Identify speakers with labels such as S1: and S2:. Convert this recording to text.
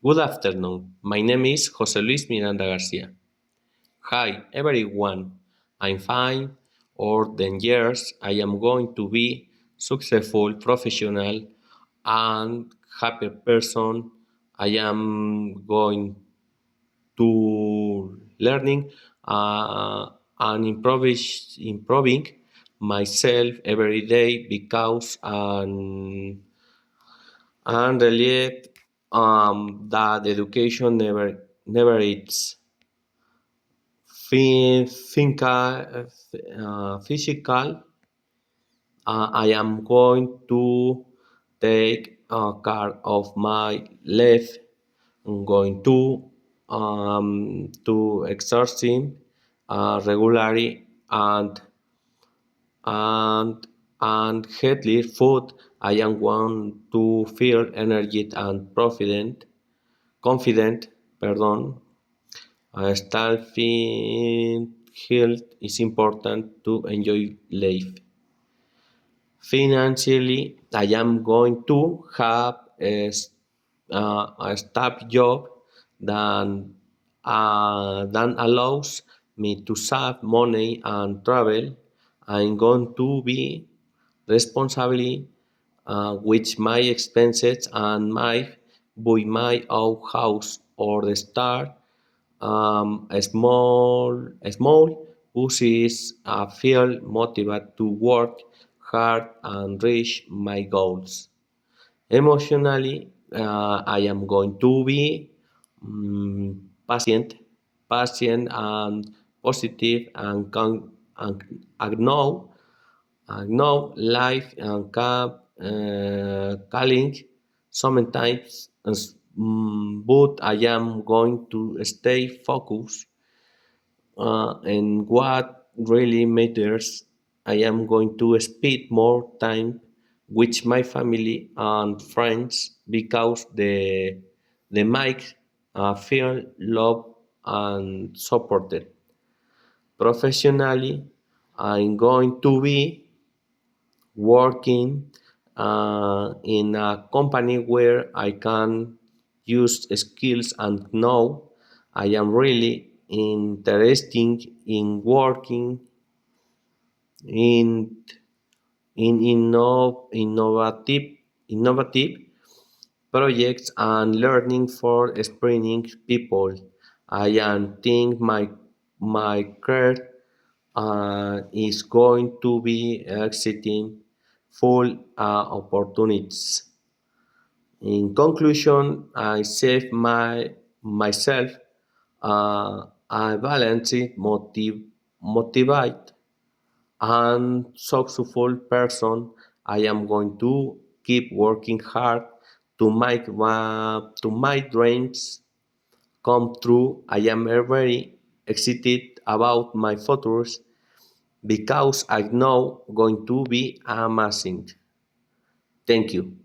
S1: Good afternoon. My name is José Luis Miranda Garcia. Hi, everyone. I'm fine. Or 10 years, I am going to be successful professional and happy person. I am going to learning and improving myself every day because and really that education never ends. Physical, I am going to take care of my life. I'm going to exercise regularly and and healthy food. I am going to feel energetic and confident. Pardon. Staffing health is important to enjoy life. Financially, I am going to have a staff job that allows me to save money and travel. I'm going to be responsible with my expenses and might buy my own house or start a small pushes feel motivated to work hard and reach my goals. Emotionally, I am going to be patient and positive and acknowledge life and calling sometimes, but I am going to stay focused and what really matters. I am going to spend more time with my family and friends because the make feel loved and supported. Professionally, I'm going to be working in a company where I can use skills and know I am really interested in working in innovative projects and learning for spring people. I am think my career is going to be exciting, full opportunities. In conclusion, I save myself a balanced, motivate, and successful person. I am going to keep working hard to my dreams come true. I am very excited about my futures because I know going to be amazing. Thank you.